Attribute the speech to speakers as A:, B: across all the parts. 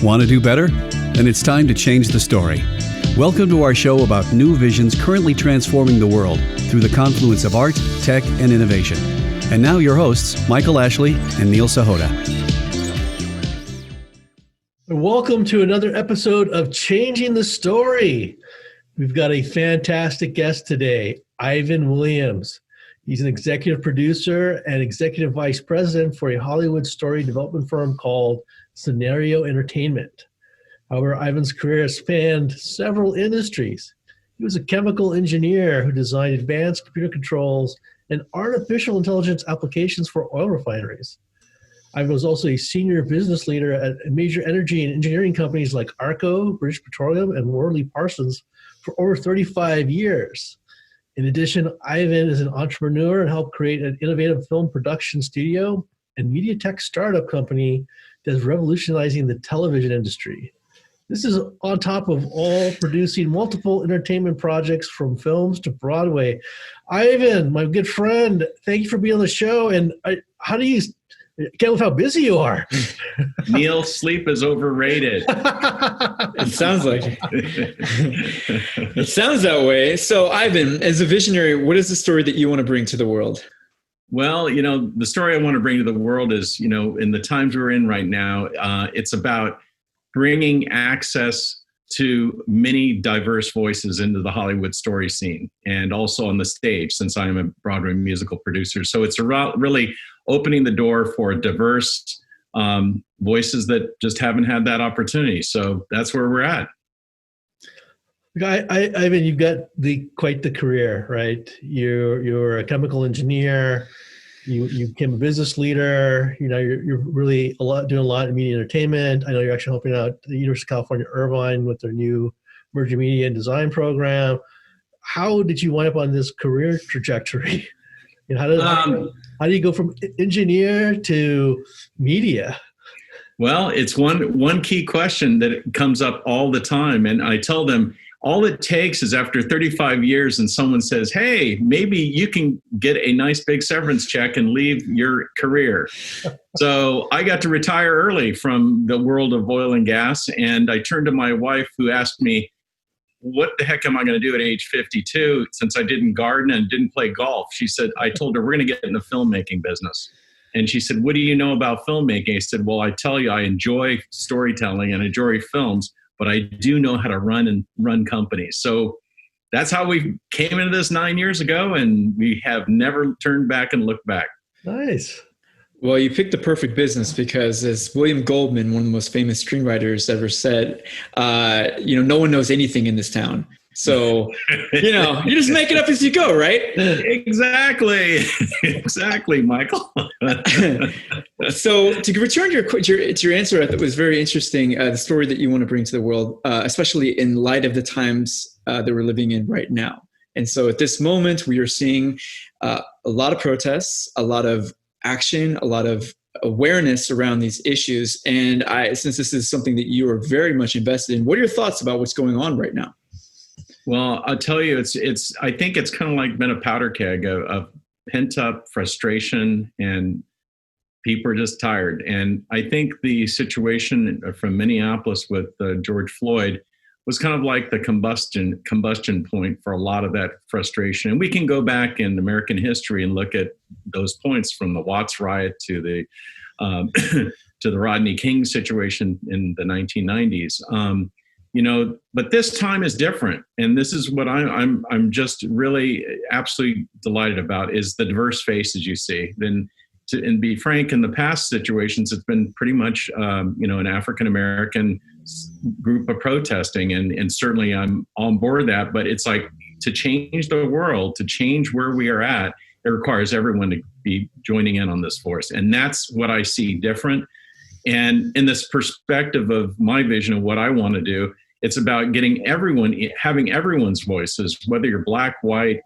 A: Want to do better? Then it's time to change the story. Welcome to our show about new visions currently transforming the world through the confluence of art, tech, and innovation. And now your hosts, Michael Ashley and Neil Sahota.
B: Welcome to another episode of Changing the Story. We've got a fantastic guest today, Ivan Williams. He's an executive producer and executive vice president for a Hollywood story development firm called Scenario Entertainment. However, Ivan's career has spanned several industries. He was a chemical engineer who designed advanced computer controls and artificial intelligence applications for oil refineries. Ivan was also a senior business leader at major energy and engineering companies like ARCO, British Petroleum, and WorleyParsons for over 35 years. In addition, Ivan is an entrepreneur and helped create an innovative film production studio and media tech startup company that is revolutionizing the television industry. This is on top of all producing multiple entertainment projects from films to Broadway. Ivan, my good friend, thank you for being on the show. And I can't believe how busy you are.
C: Neil, sleep is overrated.
D: It sounds like it sounds that way. So, Ivan, as a visionary, what is the story that you want to bring to the world?
C: Well, the story I want to bring to the world is, in the times we're in right now, it's about bringing access to many diverse voices into the Hollywood story scene and also on the stage, since I am a Broadway musical producer. So it's really opening the door for diverse voices that just haven't had that opportunity. So that's where we're at.
B: Ivan, you've got quite the career, right? You're a chemical engineer. You became a business leader. You're really doing a lot in media entertainment. I know you're actually helping out the University of California, Irvine with their new Merging Media and Design program. How did you wind up on this career trajectory? How do you go from engineer to media?
C: Well, it's one key question that comes up all the time, and I tell them, all it takes is after 35 years and someone says, hey, maybe you can get a nice big severance check and leave your career. So I got to retire early from the world of oil and gas. And I turned to my wife, who asked me, what the heck am I going to do at age 52 since I didn't garden and didn't play golf? I told her, we're going to get in the filmmaking business. And she said, what do you know about filmmaking? I said, well, I tell you, I enjoy storytelling and enjoy films, but I do know how to run companies. So that's how we came into this 9 years ago, and we have never turned back and looked back.
B: Nice.
D: Well, you picked the perfect business because, as William Goldman, one of the most famous screenwriters, ever said, no one knows anything in this town. So, you just make it up as you go, right?
C: Exactly, Michael.
D: So, to return to your answer, I thought was very interesting. The story that you want to bring to the world, especially in light of the times that we're living in right now. And so, at this moment, we are seeing a lot of protests, a lot of action, a lot of awareness around these issues. And since this is something that you are very much invested in, what are your thoughts about what's going on right now?
C: Well, I'll tell you, I think it's kind of like been a powder keg of pent up frustration, and people are just tired. And I think the situation from Minneapolis with George Floyd was kind of like the combustion point for a lot of that frustration. And we can go back in American history and look at those points, from the Watts riot to the to the Rodney King situation in the 1990s. But this time is different, and this is what I'm just really absolutely delighted about, is the diverse faces you see. And be frank, in the past situations, it's been pretty much an African American group of protesting, and certainly I'm on board that. But it's like, to change the world, to change where we are at, it requires everyone to be joining in on this force, and that's what I see different. And in this perspective of my vision of what I want to do, it's about having everyone's voices, whether you're black, white,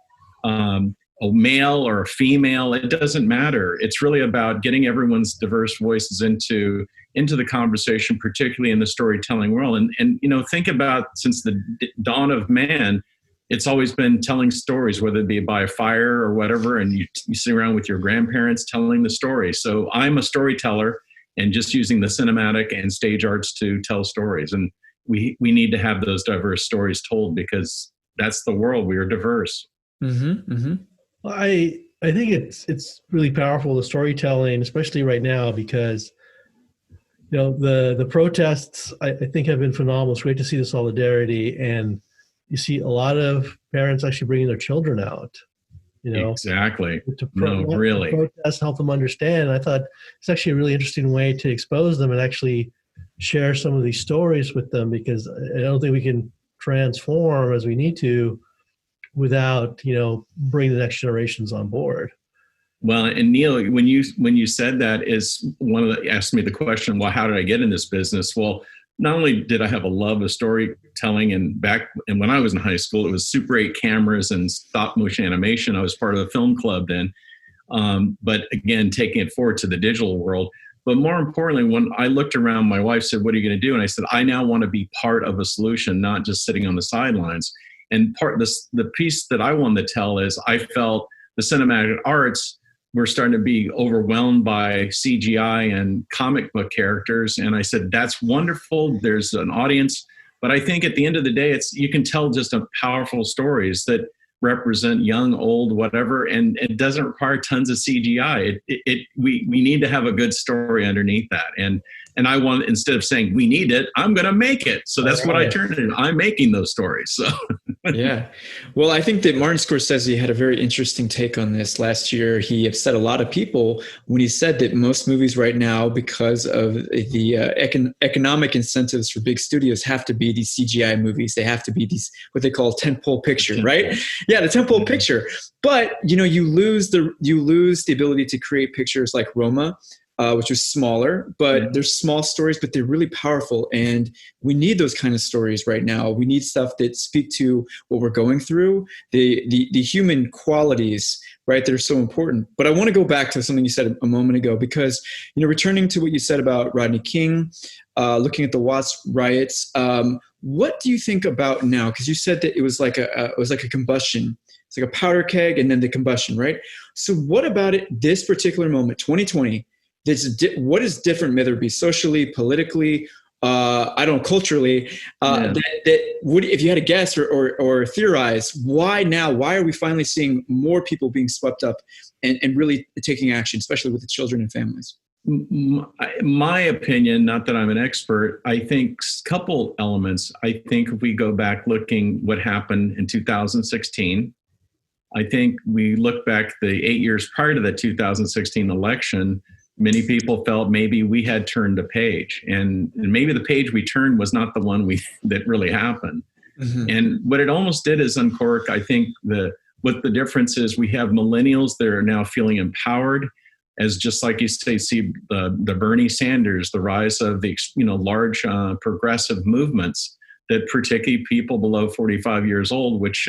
C: a male or a female, it doesn't matter. It's really about getting everyone's diverse voices into the conversation, particularly in the storytelling world. And think about, since the dawn of man, it's always been telling stories, whether it be by a fire or whatever, and you sit around with your grandparents telling the story. So I'm a storyteller, and just using the cinematic and stage arts to tell stories. And we need to have those diverse stories told, because that's the world. We are diverse.
D: Mm-hmm, mm-hmm.
B: I think it's really powerful, the storytelling, especially right now, because the protests I think have been phenomenal. It's great to see the solidarity, and you see a lot of parents actually bringing their children out.
C: Exactly.
B: To
C: really
B: protest, help them understand. And I thought it's actually a really interesting way to expose them and actually share some of these stories with them, because I don't think we can transform as we need to without bringing the next generations on board.
C: Well, and Neil, when you said that, is one of the asked me the question, well, how did I get in this business? Well, not only did I have a love of storytelling, and when I was in high school, it was Super 8 cameras and stop motion animation. I was part of the film club then. But again, taking it forward to the digital world. But more importantly, when I looked around, my wife said, what are you going to do? And I said, I now want to be part of a solution, not just sitting on the sidelines. And the piece that I wanted to tell is I felt the cinematic arts were starting to be overwhelmed by CGI and comic book characters. And I said, that's wonderful. There's an audience. But I think at the end of the day, you can tell just a powerful stories that represent young, old, whatever. And it doesn't require tons of CGI. We need to have a good story underneath that. And I want, instead of saying we need it, I'm going to make it. So that's what I turned it into. I'm making those stories. So
D: yeah. Well, I think that Martin Scorsese had a very interesting take on this last year. He upset a lot of people when he said that most movies right now, because of the economic incentives for big studios, have to be these CGI movies. They have to be these, what they call tentpole picture, right? Yeah, the tentpole picture. But, you lose the ability to create pictures like Roma, which was smaller, but they're small stories, but they're really powerful. And we need those kind of stories right now. We need stuff that speak to what we're going through, the human qualities, right, that are so important. But I want to go back to something you said a moment ago, because, returning to what you said about Rodney King, looking at the Watts riots, what do you think about now? Because you said that it was like a combustion. It's like a powder keg and then the combustion, right? So what about it, this particular moment, 2020, what is different, whether it be socially, politically, culturally, if you had to guess or theorize, why now? Why are we finally seeing more people being swept up and really taking action, especially with the children and families?
C: My opinion, not that I'm an expert, I think a couple elements. I think if we go back looking what happened in 2016, I think we look back the 8 years prior to the 2016 election, many people felt maybe we had turned a page, and maybe the page we turned was not the one that really happened. Mm-hmm. And what it almost did is uncork, I think, what the difference is. We have millennials that are now feeling empowered, as just like you say, see the Bernie Sanders, the rise of the large progressive movements that particularly people below 45 years old, which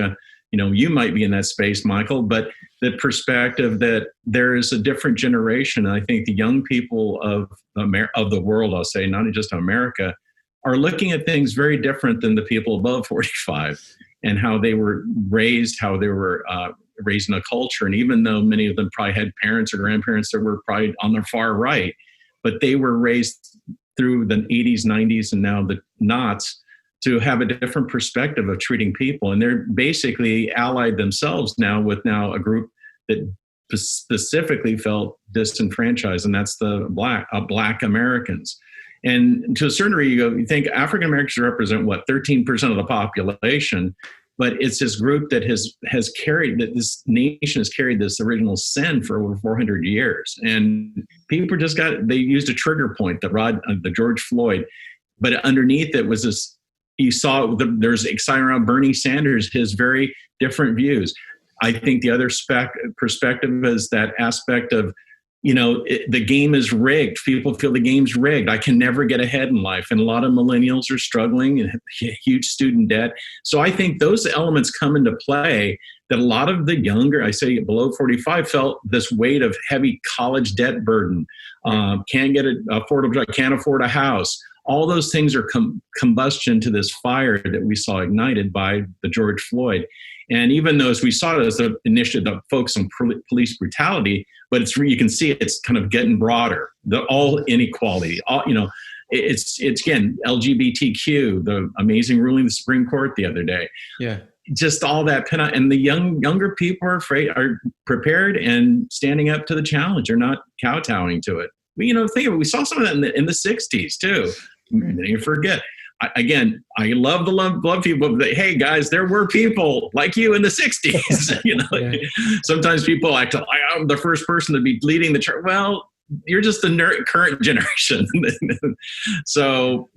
C: you might be in that space, Michael, but the perspective that there is a different generation. I think the young people of the world, I'll say, not just America, are looking at things very different than the people above 45 and how they were raised, how they were raised in a culture. And even though many of them probably had parents or grandparents that were probably on the far right, but they were raised through the 80s, 90s, and now the knots to have a different perspective of treating people. And they're basically allied themselves now with a group that specifically felt disenfranchised, and that's the Black Americans. And to a certain degree, you think African Americans represent 13% of the population, but it's this group that has carried, that this nation has carried this original sin for over 400 years. And people they used a trigger point, the George Floyd, but underneath it was this. You saw there's excitement around Bernie Sanders, his very different views. I think the other perspective is that aspect of, the game is rigged. People feel the game's rigged. I can never get ahead in life. And a lot of millennials are struggling and huge student debt. So I think those elements come into play that a lot of the younger, I say below 45, felt this weight of heavy college debt burden. Can't get an affordable job, can't afford a house. All those things are combustion to this fire that we saw ignited by the George Floyd. And even though as we saw it as the initiative, the focus on police brutality, but you can see it's kind of getting broader. All inequality, it's again LGBTQ, the amazing ruling of the Supreme Court the other day.
D: Yeah,
C: just all that and the younger people are prepared and standing up to the challenge. They're not kowtowing to it. Think of it. We saw some of that in the 60s too. You forget. I love people, but hey guys, there were people like you in the 60s.
D: Yeah.
C: Sometimes people act like I'm the first person to be leading the church. Well, you're just the current generation. So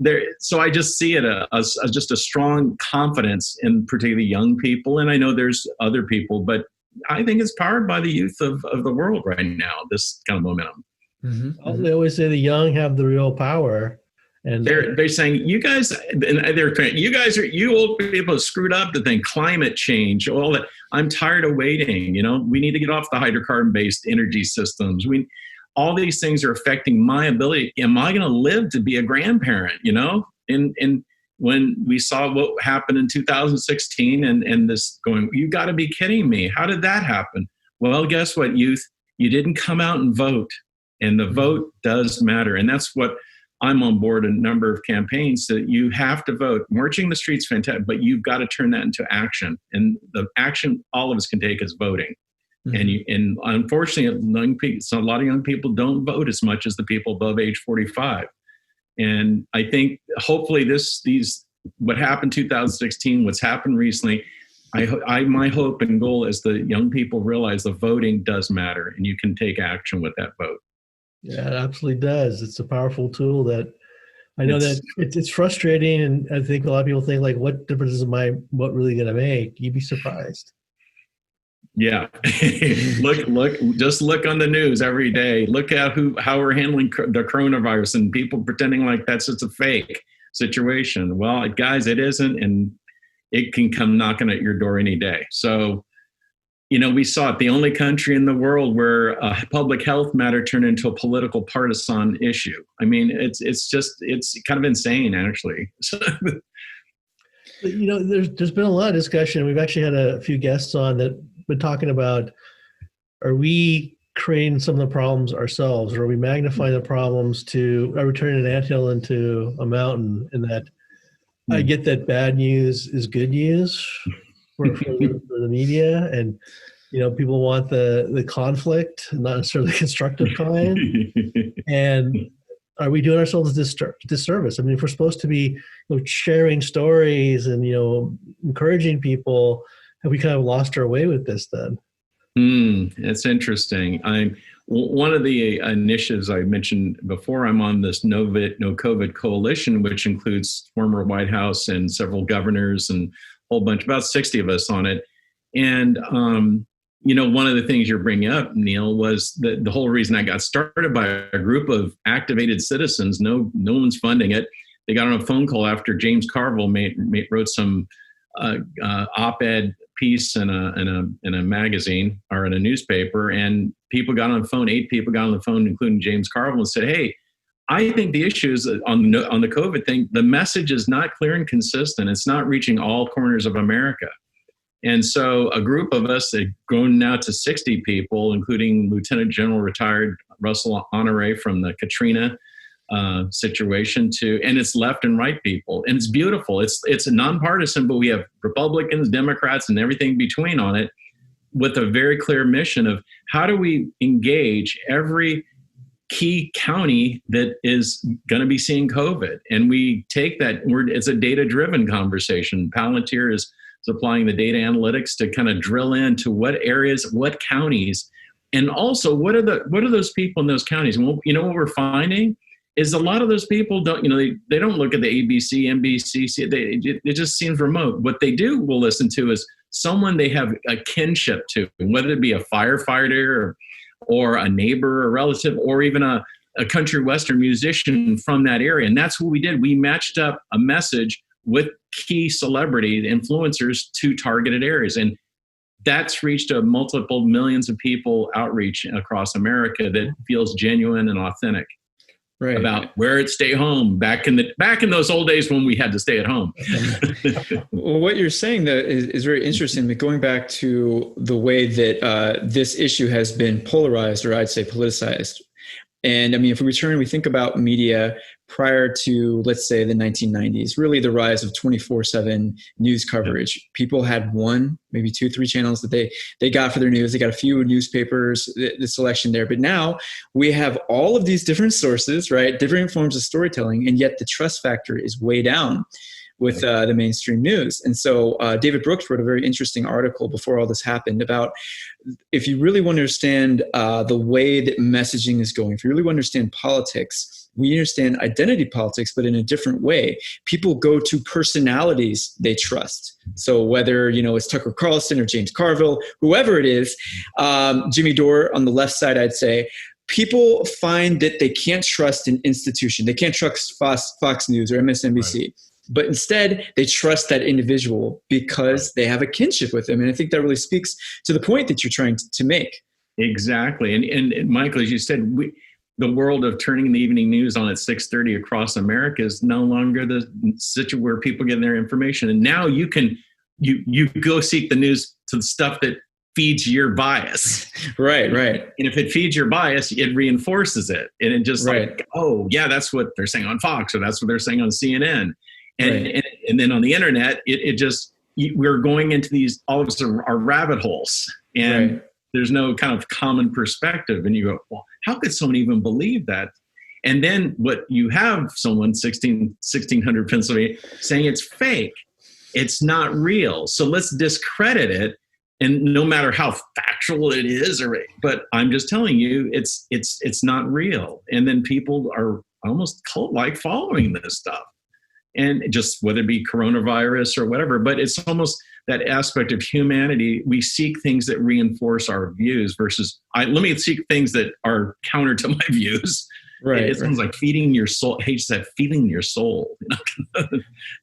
C: I just see it as just a strong confidence in particularly young people. And I know there's other people, but I think it's powered by the youth of the world right now, this kind of momentum.
B: Mm-hmm. They always say the young have the real power. And
C: they're saying, you guys you old people screwed up the thing, climate change, all that. I'm tired of waiting. We need to get off the hydrocarbon-based energy systems. All these things are affecting my ability. Am I going to live to be a grandparent? And when we saw what happened in 2016 and this going, you got to be kidding me. How did that happen? Well, guess what, youth? You didn't come out and vote. And the vote does matter. And that's what I'm on board a number of campaigns that you have to vote. Marching the streets, fantastic, but you've got to turn that into action. And the action all of us can take is voting. Mm-hmm. And unfortunately, a lot of young people don't vote as much as the people above age 45. And I think hopefully what happened in 2016, what's happened recently, my hope and goal is the young people realize the voting does matter and you can take action with that vote.
B: Yeah, it absolutely does. It's a powerful tool that I know that it's frustrating. And I think a lot of people think like, what difference is what really going to make? You'd be surprised.
C: Yeah. Just look on the news every day. Look at how we're handling the coronavirus and people pretending like that's just a fake situation. Well, guys, it isn't. And it can come knocking at your door any day. So, we saw it, the only country in the world where public health matter turned into a political partisan issue. I mean, it's kind of insane, actually.
B: There's been a lot of discussion. We've actually had a few guests on that been talking about, are we creating some of the problems ourselves, or are we magnifying the problems are we turning an anthill into a mountain? And that I get that bad news is good news for the media, and people want the conflict, not necessarily the constructive kind. And are we doing ourselves a disservice? I mean, if we're supposed to be sharing stories and encouraging people, have we kind of lost our way with this then?
C: It's interesting. One of the initiatives I mentioned before, I'm on this No COVID coalition, which includes former White House and several governors and a whole bunch, about 60 of us on it. And, one of the things you're bringing up, Neil, was the whole reason I got started by a group of activated citizens. No one's funding it. They got on a phone call after James Carville wrote some op-ed piece in a magazine or in a newspaper, and people got on the phone. 8 people got on the phone, including James Carville, and said, "Hey, I think the issues on the COVID thing, the message is not clear and consistent. It's not reaching all corners of America." And so a group of us had grown now to 60 people, including Lieutenant General retired Russell Honore from the Katrina situation and it's left and right people. And it's beautiful. It's nonpartisan, but we have Republicans, Democrats, and everything between on it with a very clear mission of how do we engage every key county that is going to be seeing COVID. And we take that, it's a data-driven conversation. Palantir is applying the data analytics to kind of drill into what areas, what counties, and also what are those people in those counties. And what we're finding is a lot of those people don't, they don't look at the ABC, NBC, it just seems remote. What they will listen to is someone they have a kinship to, whether it be a firefighter or a neighbor, a relative, or even a country western musician from that area. And that's what we did. We matched up a message with key celebrity influencers to targeted areas. And that's reached a multiple millions of people outreach across America that feels genuine and authentic. about where it stay home back in those old days when we had to stay at home.
D: Well, what you're saying though is very interesting. But going back to the way that this issue has been polarized, or I'd say politicized. And I mean, if we think about media prior to, let's say, the 1990s, really the rise of 24/7 news coverage. People had one, maybe 2, 3 channels that they got for their news. They got a few newspapers, the selection there. But now we have all of these different sources, right? Different forms of storytelling, and yet the trust factor is way down with the mainstream news. And so David Brooks wrote a very interesting article before all this happened about if you really want to understand the way that messaging is going, if you really want to understand politics, we understand identity politics, but in a different way. People go to personalities they trust. So whether, it's Tucker Carlson or James Carville, whoever it is, Jimmy Dore on the left side, I'd say, people find that they can't trust an institution. They can't trust Fox News or MSNBC. Right. But instead, they trust that individual because they have a kinship with them. And I think that really speaks to the point that you're trying to make.
C: Exactly. And Michael, as you said, the world of turning the evening news on at 6:30 across America is no longer the situation where people get their information. And now you go seek the news to the stuff that feeds your bias.
D: Right.
C: And if it feeds your bias, it reinforces it. And it just like, oh, yeah, that's what they're saying on Fox, or that's what they're saying on CNN. And then on the internet, we're going into these, all of us are rabbit holes, and there's no kind of common perspective. And you go, well, how could someone even believe that? And then what you have someone 1600 Pennsylvania saying it's fake. It's not real. So let's discredit it. And no matter how factual it is, but I'm just telling you, it's not real. And then people are almost cult-like following this stuff. And just whether it be coronavirus or whatever, but it's almost that aspect of humanity. We seek things that reinforce our views versus let me seek things that are counter to my views. Right. It sounds like feeding your soul. Hey, said feeding your soul.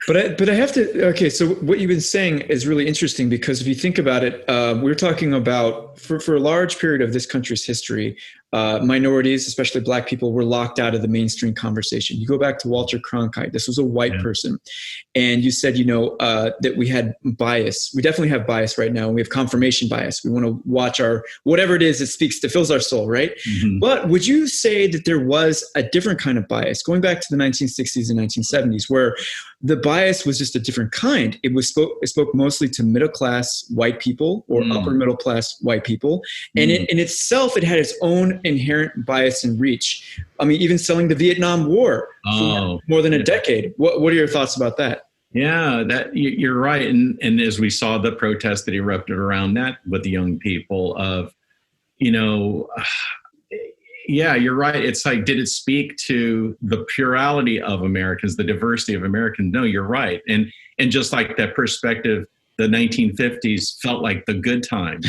D: But I have to. Okay, so what you've been saying is really interesting because if you think about it, we're talking about for a large period of this country's history, minorities, especially Black people, were locked out of the mainstream conversation. You go back to Walter Cronkite. This was a white person, and you said, that we had bias. We definitely have bias right now, and we have confirmation bias. We want to watch whatever it is that fills our soul, right? Mm-hmm. But would you say that there was a different kind of bias going back to the 1960s and 1970s, where the bias was just a different kind? It spoke mostly to middle class white people or upper middle class white people, and in itself, it had its own inherent bias and reach. I mean, even selling the Vietnam War for more than a decade. What are your thoughts about that?
C: Yeah, that you're right. And as we saw the protests that erupted around that with the young people of, yeah, you're right. It's like, did it speak to the plurality of Americans, the diversity of Americans? No, you're right. And just like that perspective, the 1950s felt like the good times.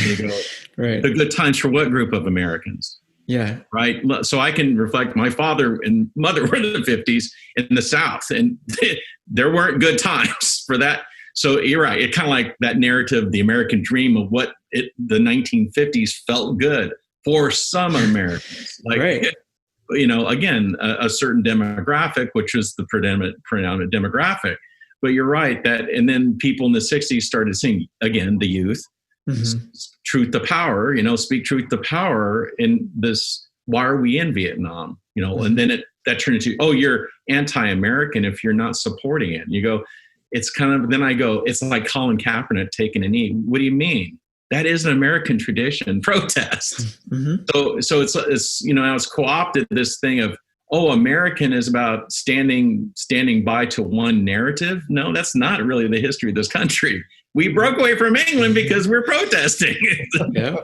C: Right. The good times for what group of Americans?
D: Yeah.
C: Right. So I can reflect, my father and mother were in the 50s in the South, and there weren't good times for that. So you're right. It kind of like that narrative, the American dream of what the 1950s felt good for some Americans. Like, again, a certain demographic, which was the predominant demographic. But you're right that, and then people in the 60s started saying, again, the youth, truth to power, speak truth to power in this, why are we in Vietnam? And then that turned into, oh, you're anti-American if you're not supporting it. And you go, it's like Colin Kaepernick taking a knee. What do you mean? That is an American tradition, protest. Mm-hmm. So it's now it's co-opted this thing of, oh, American is about standing by to one narrative. No, that's not really the history of this country. We broke away from England because we're protesting. Yeah.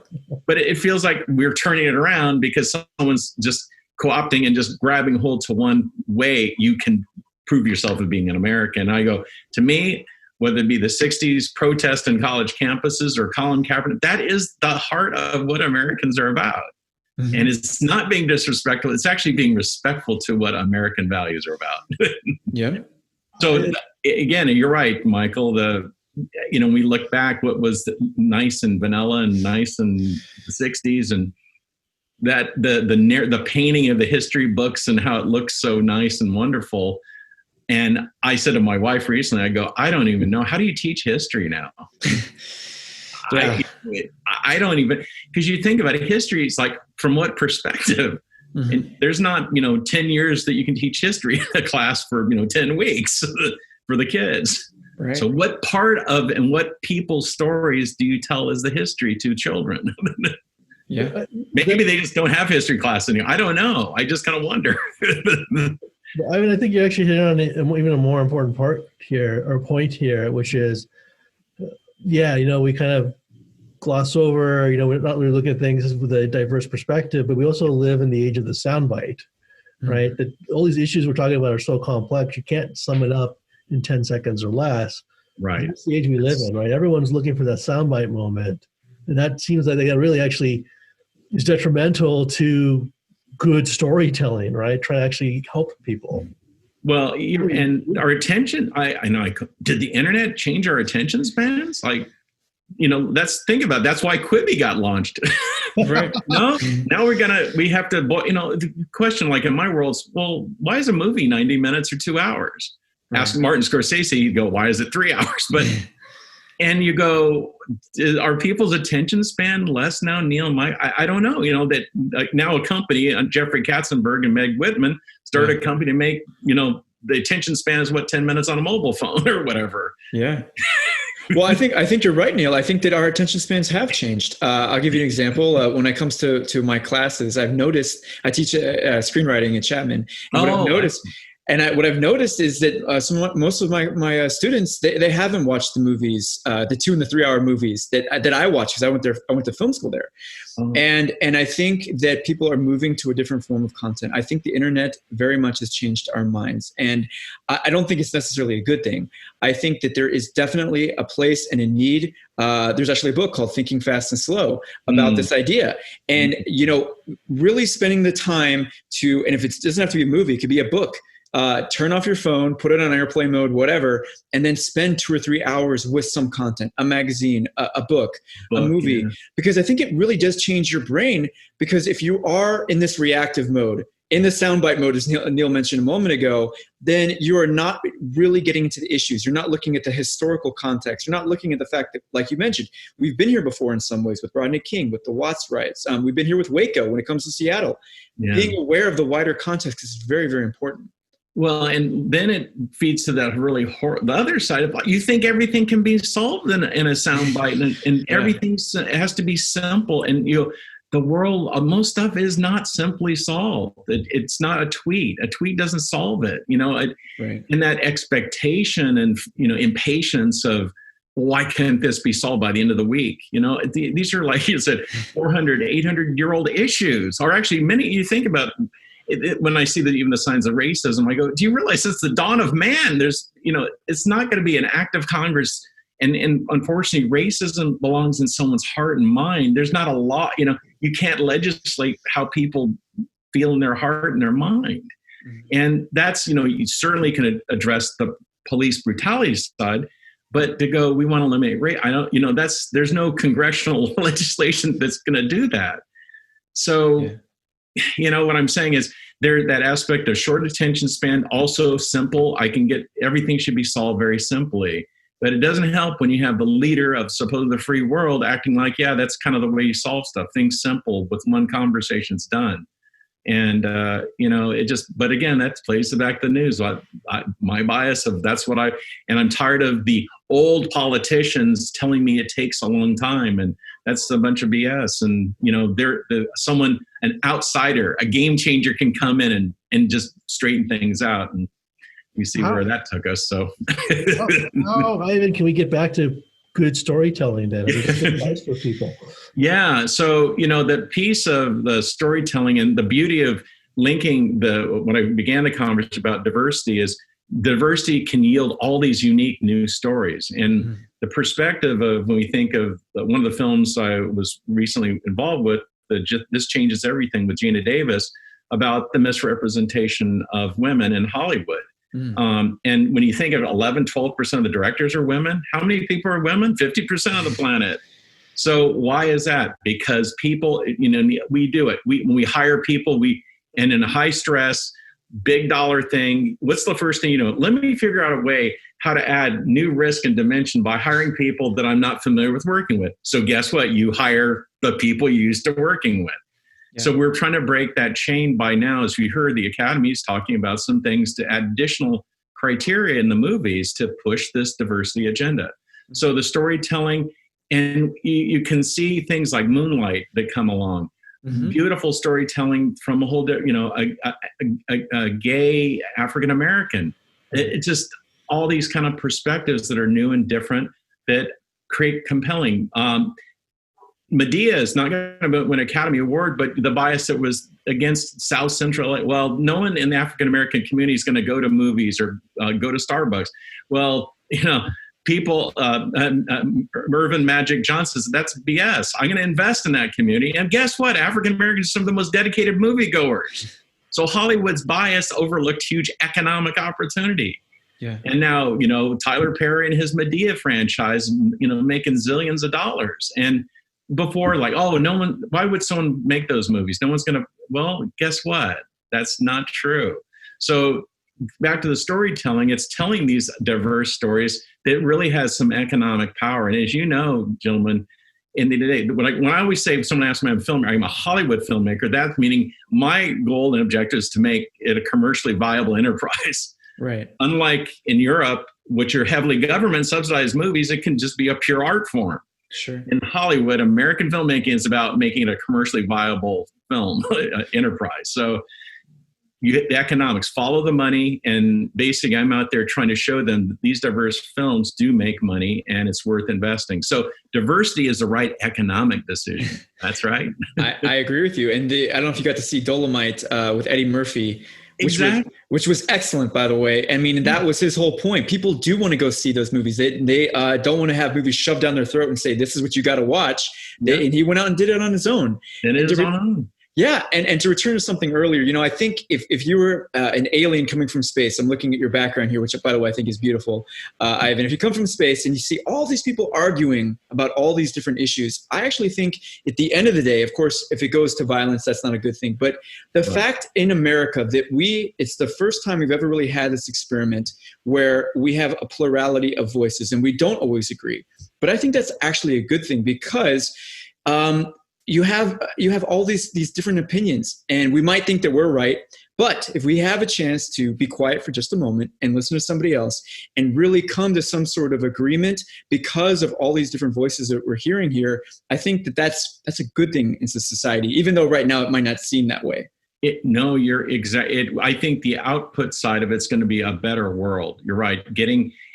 C: But it feels like we're turning it around because someone's just co-opting and just grabbing hold to one way you can prove yourself as being an American. I go, to me, whether it be the 60s protest in college campuses or Colin Kaepernick, that is the heart of what Americans are about. Mm-hmm. And it's not being disrespectful. It's actually being respectful to what American values are about.
D: Yeah.
C: So again, you're right, Michael. We look back, what was nice and vanilla and nice in the 60s, and that the painting of the history books and how it looks so nice and wonderful. And I said to my wife recently, I go, I don't even know, how do you teach history now?
D: Yeah.
C: I don't even, because you think about it, history, it's like, from what perspective?
D: Mm-hmm.
C: And there's not 10 years that you can teach history in a class for 10 weeks for the kids.
D: Right.
C: So what part of and what people's stories do you tell as the history to children?
D: Yeah.
C: Maybe they just don't have history class anymore. I don't know. I just kind of wonder.
B: I mean, I think you actually hit on even a more important point here, which is, we kind of gloss over, we're not really looking at things with a diverse perspective, but we also live in the age of the soundbite, right? That all these issues we're talking about are so complex, you can't sum it up in 10 seconds or less.
C: Right.
B: That's the age we live in, right? Everyone's looking for that soundbite moment. And that seems like that really actually is detrimental to good storytelling, right? Try to actually help people.
C: Well, and our attention, I know, did the internet change our attention spans? Like, think about it. That's why Quibi got launched.
D: Right.
C: No, now we have to, the question, like in my world, well, why is a movie 90 minutes or 2 hours?
B: Right.
C: Ask Martin Scorsese, he'd go, why is it 3 hours? But, and you go, are people's attention span less now, Neil and Mike? I don't know, that like now a company, Jeffrey Katzenberg and Meg Whitman, started a company to make, the attention span is 10 minutes on a mobile phone or whatever.
D: Yeah. Well, I think you're right, Neil. I think that our attention spans have changed. I'll give you an example. When it comes to my classes, I've noticed, I teach screenwriting at Chapman. And what I've noticed is that most of my students, they haven't watched the movies, the 2 and the 3 hour movies that I watch, because I went to film school there. Oh. And I think that people are moving to a different form of content. I think the internet very much has changed our minds. And I don't think it's necessarily a good thing. I think that there is definitely a place and a need. There's actually a book called Thinking Fast and Slow about this idea. And, really spending the time to, and if it doesn't have to be a movie, it could be a book. Turn off your phone, put it on airplane mode, whatever, and then spend 2 or 3 hours with some content, a magazine, a book, a movie, because I think it really does change your brain. Because if you are in this reactive mode, in the soundbite mode, as Neil mentioned a moment ago, then you are not really getting into the issues. You're not looking at the historical context. You're not looking at the fact that, like you mentioned, we've been here before in some ways with Rodney King, with the Watts riots. We've been here with Waco when it comes to Seattle. Yeah. Being aware of the wider context is very, very important.
C: Well, and then it feeds to that really the other side of, you think everything can be solved in a soundbite, and everything has to be simple. And the world, most stuff is not simply solved. It's not a tweet. A tweet doesn't solve it. Right. And that expectation and impatience of, why can't this be solved by the end of the week? These are, like you said, 400, 800-year-old issues. Or actually, many, you think about when I see that even the signs of racism, I go, do you realize since the dawn of man, there's, it's not going to be an act of Congress. And unfortunately, racism belongs in someone's heart and mind. There's not a law, you can't legislate how people feel in their heart and their mind. Mm-hmm. And that's, you certainly can address the police brutality side, but to go, we want to eliminate race. There's no congressional legislation that's going to do that. So, what I'm saying is that aspect of short attention span, also simple. Everything should be solved very simply, but it doesn't help when you have the leader of supposedly the free world acting like, that's kind of the way you solve stuff. Things simple with one conversation's done. And, but again, that plays back the news. My bias of and I'm tired of the old politicians telling me it takes a long time, and that's a bunch of BS. And, an outsider, a game changer can come in and just straighten things out. And we see where that took us. So,
B: Ivan, can we get back to good storytelling then? Advice for people.
C: Yeah. So, the piece of the storytelling and the beauty of linking when I began the conversation about diversity is diversity can yield all these unique new stories. And the perspective of when we think of one of the films I was recently involved with, This Changes Everything with Gina Davis, about the misrepresentation of women in Hollywood. And when you think of 11, 12% of the directors are women, how many people are women? 50% of the planet. So why is that? Because people, we do it. When we hire people, and in a high stress, big dollar thing, what's the first thing you do? Let me figure out a way how to add new risk and dimension by hiring people that I'm not familiar with working with. So guess what? You hire the people you're used to working with. Yeah. So we're trying to break that chain by now. As we heard, the Academy is talking about some things to add additional criteria in the movies to push this diversity agenda. So the storytelling, and you can see things like Moonlight that come along. Mm-hmm. Beautiful storytelling from a whole, a gay African-American. It's just all these kind of perspectives that are new and different that create compelling. Medea is not going to win an Academy Award, but the bias that was against South Central, well, no one in the African-American community is going to go to movies or go to Starbucks. Well, people, Mervyn Magic Johnson says, that's BS. I'm going to invest in that community. And guess what? African-Americans are some of the most dedicated moviegoers. So Hollywood's bias overlooked huge economic opportunity. Yeah. And now, Tyler Perry and his Medea franchise, making zillions of dollars. And before, why would someone make those movies? No one's going to, well, guess what? That's not true. So back to the storytelling, it's telling these diverse stories that really has some economic power. And as you know, gentlemen, in the day, when I always say, if someone asks me, I'm a Hollywood filmmaker, that's meaning my goal and objective is to make it a commercially viable enterprise.
D: Right. Unlike
C: in Europe, which are heavily government subsidized movies, it can just be a pure art form.
D: Sure.
C: In Hollywood, American filmmaking is about making it a commercially viable film enterprise. So the economics, follow the money, and basically I'm out there trying to show them that these diverse films do make money and it's worth investing. So diversity is the right economic decision. That's right.
D: I agree with you. And I don't know if you got to see Dolomite with Eddie Murphy. Which was excellent, by the way. I mean, that was his whole point. People do want to go see those movies. They don't want to have movies shoved down their throat and say, this is what you got to watch. And he went out and did it on his own. Yeah. And to return to something earlier, I think if you were an alien coming from space, I'm looking at your background here, which, by the way, I think is beautiful, Ivan. If you come from space and you see all these people arguing about all these different issues, I actually think at the end of the day, of course, if it goes to violence, that's not a good thing. But the fact in America that it's the first time we've ever really had this experiment where we have a plurality of voices and we don't always agree. But I think that's actually a good thing because you have all these different opinions, and we might think that we're right. But if we have a chance to be quiet for just a moment and listen to somebody else and really come to some sort of agreement because of all these different voices that we're hearing here, I think that's a good thing in society, even though right now it might not seem that way.
C: No, you're exactly. I think the output side of it's going to be a better world. You're right.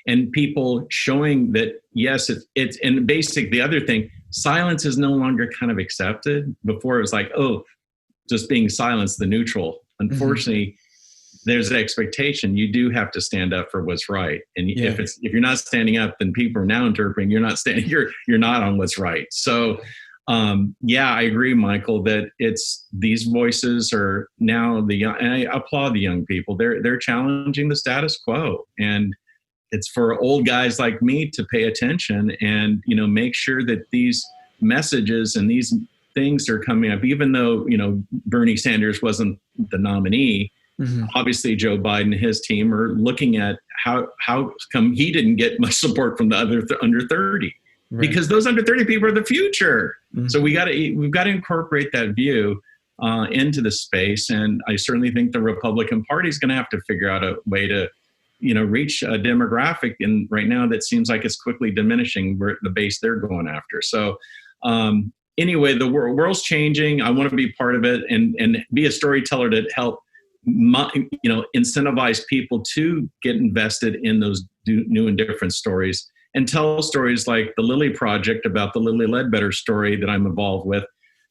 C: And people showing that, yes, it's and basic. The other thing, silence is no longer kind of accepted. Before it was like, oh, just being silenced, the neutral. Unfortunately, there's an expectation. You do have to stand up for what's right. And if you're not standing up, then people are now interpreting you're not standing. You're not on what's right. So. I agree, Michael, that it's these voices are now and I applaud the young people. They're challenging the status quo, and it's for old guys like me to pay attention and, make sure that these messages and these things are coming up, even though, Bernie Sanders wasn't the nominee. Mm-hmm. Obviously, Joe Biden and his team are looking at how come he didn't get much support from the other under 30. Right. Because those under 30 people are the future. Mm-hmm. So we've got to incorporate that view into the space. And I certainly think the Republican Party is going to have to figure out a way to, reach a demographic. And right now that seems like it's quickly diminishing where the base they're going after. So anyway, the world's changing. I want to be part of it and be a storyteller to help, incentivize people to get invested in those new and different stories. And tell stories like the Lily Project about the Lily Ledbetter story that I'm involved with,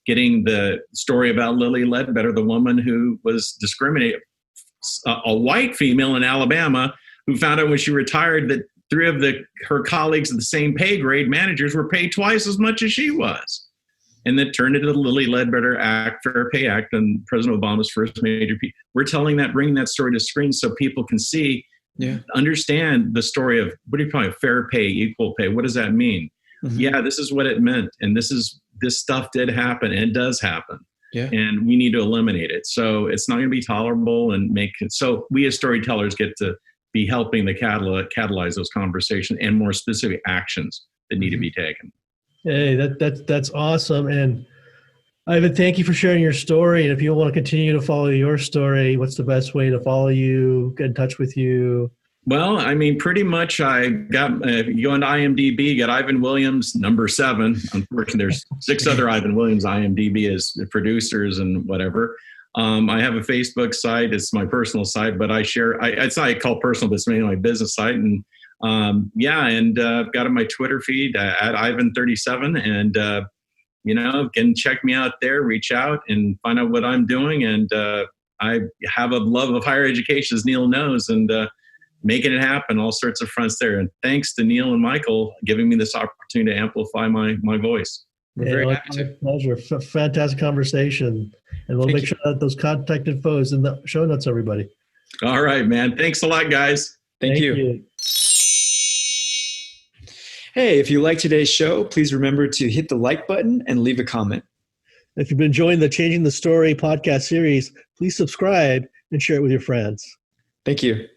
C: getting the story about Lily Ledbetter, the woman who was discriminated, a white female in Alabama who found out when she retired that 3 of her colleagues in the same pay grade, managers, were paid twice as much as she was. And that turned into the Lily Ledbetter Act, Fair Pay Act, and President Obama's first major piece. We're bringing that story to screen so people can see, understand the story of what do you call it, fair pay, equal pay. What does that mean? yeah, this is what it meant. And this stuff did happen and it does happen.
D: Yeah.
C: And we need to eliminate it. So it's not going to be tolerable and make it. So we as storytellers get to be helping to catalyze those conversations and more specific actions that need to be taken.
B: Hey, that's awesome. And Ivan, thank you for sharing your story. And if you want to continue to follow your story, what's the best way to follow you, get in touch with you?
C: Well, I mean, pretty much I got, if you go into IMDb, got Ivan Williams, number 7. Unfortunately, there's 6 other Ivan Williams IMDb as producers and whatever. I have a Facebook site. It's my personal site, but I share, it's not called personal, but it's mainly my business site. And I've got my Twitter feed at Ivan37. And, can check me out there, reach out and find out what I'm doing. And I have a love of higher education, as Neil knows, and making it happen, all sorts of fronts there. And thanks to Neil and Michael giving me this opportunity to amplify my voice.
D: We're very happy to.
B: Pleasure. Fantastic conversation. And we'll make sure that those contact info is in the show notes, everybody.
C: All right, man. Thanks a lot, guys.
D: Thank you. Hey, if you like today's show, please remember to hit the like button and leave a comment.
B: If you've been enjoying the Changing the Story podcast series, please subscribe and share it with your friends.
D: Thank you.